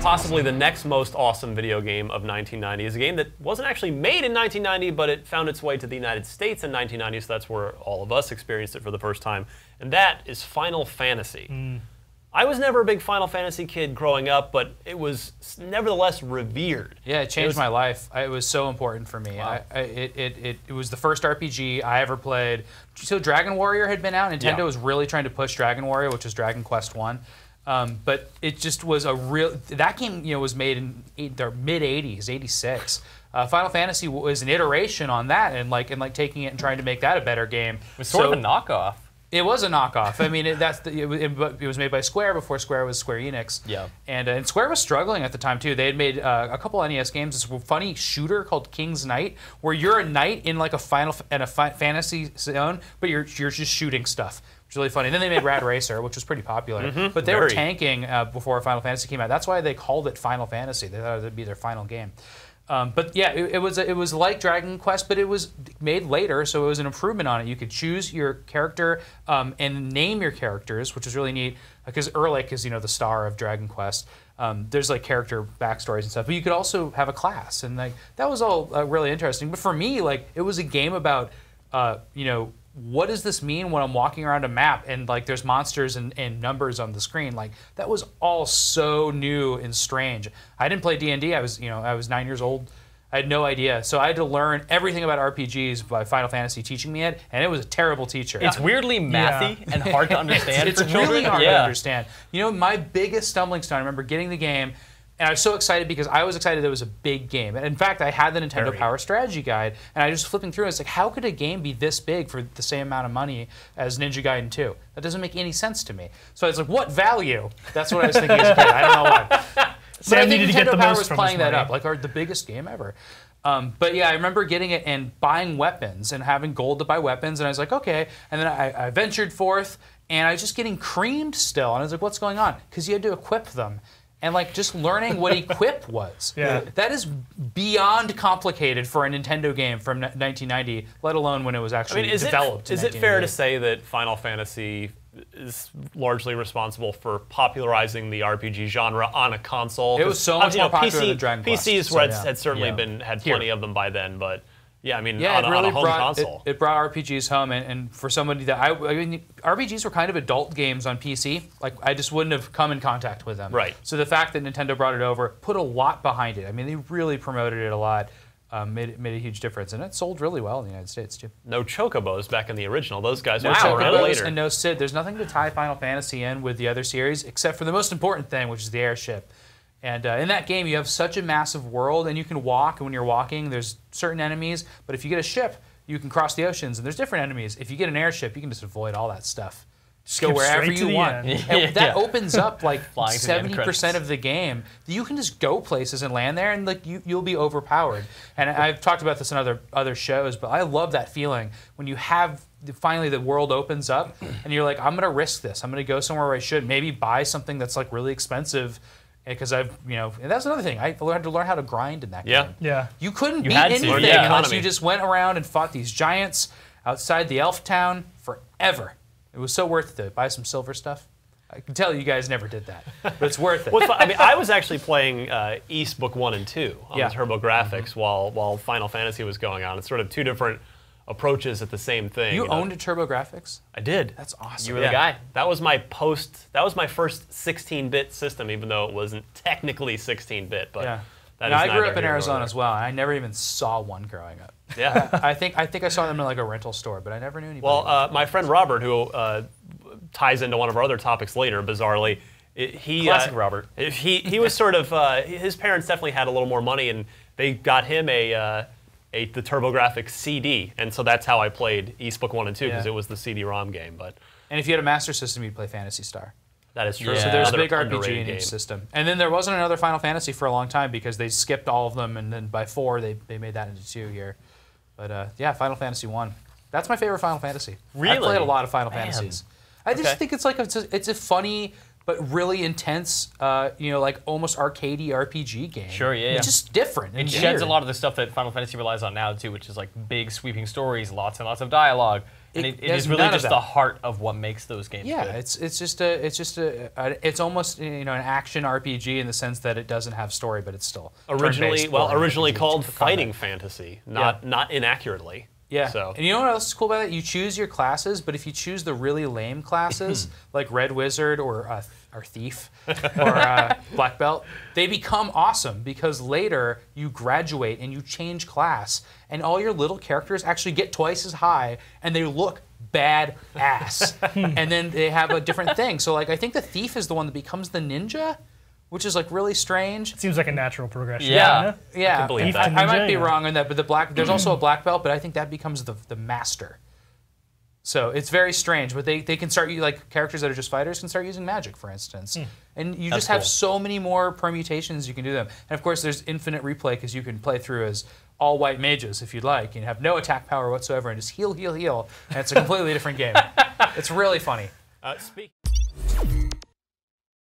possibly the next most awesome video game of 1990 is a game that wasn't actually made in 1990, but it found its way to the United States in 1990, so that's where all of us experienced it for the first time, and that is Final Fantasy. I was never a big Final Fantasy kid growing up, but it was nevertheless revered. Yeah, it changed my life. It was so important for me. Wow. It was the first RPG I ever played. So Dragon Warrior had been out. Nintendo was really trying to push Dragon Warrior, which was Dragon Quest 1. But it just was a real... That game was made in the mid-'80s, 86. Final Fantasy was an iteration on that and taking it and trying to make that a better game. It was sort of a knockoff. It was a knockoff. I mean, it was made by Square before Square was Square Enix. Yeah. And Square was struggling at the time too. They had made a couple NES games. This funny shooter called King's Knight, where you're a knight in like a fantasy zone, but you're just shooting stuff. It's really funny. And then they made Rad Racer, which was pretty popular. But they were tanking before Final Fantasy came out. That's why they called it Final Fantasy. They thought it would be their final game. But yeah, it was like Dragon Quest, but it was made later, so it was an improvement on it. You could choose your character and name your characters, which is really neat, because Erlich is the star of Dragon Quest. There's like character backstories and stuff, but you could also have a class, and like that was all really interesting. But for me, like it was a game about what does this mean when I'm walking around a map and like there's monsters and numbers on the screen? Like that was all so new and strange. I didn't play D&D. I was 9 years old. I had no idea. So I had to learn everything about RPGs by Final Fantasy teaching me it, and it was a terrible teacher. It's weirdly mathy and hard to understand it's for children. Really hard to understand. My biggest stumbling stone, I remember getting the game, and I was so excited because I was excited it was a big game. And in fact, I had the Nintendo Power Strategy Guide, and I was just flipping through, and it's like, how could a game be this big for the same amount of money as Ninja Gaiden 2? That doesn't make any sense to me. So I was like, what value? That's what I was thinking as a kid. I don't know why. But I think Nintendo Power was playing that up, like the biggest game ever. But yeah, I remember getting it and buying weapons and having gold to buy weapons, and I was like, okay. And then I ventured forth, and I was just getting creamed still. And I was like, what's going on? Because you had to equip them. And like just learning what equip was. That is beyond complicated for a Nintendo game from 1990, let alone when it was actually developed. Is it fair to say that Final Fantasy is largely responsible for popularizing the RPG genre on a console? It was so much more popular than Dragon Quest. PCs had certainly had plenty of them by then, but yeah, I mean, on a home console. It brought RPGs home, and for somebody that I mean, RPGs were kind of adult games on PC. Like, I just wouldn't have come in contact with them. Right. So the fact that Nintendo brought it over, put a lot behind it. I mean, they really promoted it a lot, made a huge difference, and it sold really well in the United States too. No Chocobos back in the original. Those guys were around later. And no Sid. There's nothing to tie Final Fantasy in with the other series, except for the most important thing, which is the airship. And in that game, you have such a massive world, and you can walk, and when you're walking, there's certain enemies, but if you get a ship, you can cross the oceans, and there's different enemies. If you get an airship, you can just avoid all that stuff. Just go wherever you want. And that opens up like 70% of the game. You can just go places and land there, and like you'll be overpowered. And I've talked about this in other shows, but I love that feeling when you have finally the world opens up, and you're like, I'm going to risk this. I'm going to go somewhere where I should. Maybe buy something that's like really expensive. Because and that's another thing. I had to learn how to grind in that game. Yeah. You couldn't beat anything unless you just went around and fought these giants outside the elf town forever. It was so worth it to buy some silver stuff. I can tell you guys never did that, but it's worth it. I mean, I was actually playing East Book 1 and 2 on the TurboGrafx while Final Fantasy was going on. It's sort of two different approaches at the same thing. You owned a TurboGrafx? I did. That's awesome. You were the guy. That was my first 16-bit system, even though it wasn't technically 16-bit. But I grew up in Arizona as well, and I never even saw one growing up. Yeah. I think I saw them in like a rental store, but I never knew anybody. Well, my friend Robert, who ties into one of our other topics later, bizarrely, classic Robert. He was sort of his parents definitely had a little more money, and they got him the TurboGrafx CD, and so that's how I played East Book 1 and 2, because it was the CD-ROM game. And if you had a Master System, you'd play Phantasy Star. That is true. So there's a big RPG in each system. And then there wasn't another Final Fantasy for a long time because they skipped all of them, and then by 4 they made that into 2 here. But yeah, Final Fantasy 1. That's my favorite Final Fantasy. Really? I played a lot of Final Fantasies. I just think it's like it's a funny but really intense, like almost arcadey RPG game. Sure, yeah. It's just different. It sheds a lot of the stuff that Final Fantasy relies on now too, which is like big sweeping stories, lots and lots of dialogue. And it has is really none of just that. the heart of what makes those games Yeah, good. it's almost an action RPG in the sense that it doesn't have story, but it's still Originally turn-based boring originally RPG called combat. fighting fantasy, not inaccurately. Yeah. So And you know what else is cool about it? You choose your classes, but if you choose the really lame classes, like Red Wizard or Thief or Black Belt, they become awesome because later you graduate and you change class, and all your little characters actually get twice as high, and they look bad ass. And then they have a different thing. So like I think the Thief is the one that becomes the ninja, which is like really strange. Seems like a natural progression. Yeah. Yeah, can believe I, that. I might be Yeah. wrong on that, but there's also a black belt, but I think that becomes the master. So it's very strange, but they can start, like characters that are just fighters can start using magic, for instance. And you That's just have cool. so many more permutations you can do them. And of course there's infinite replay because you can play through as all white mages if you'd like, and have no attack power whatsoever and just heal, heal, heal. And it's a completely different game. It's really funny. speak.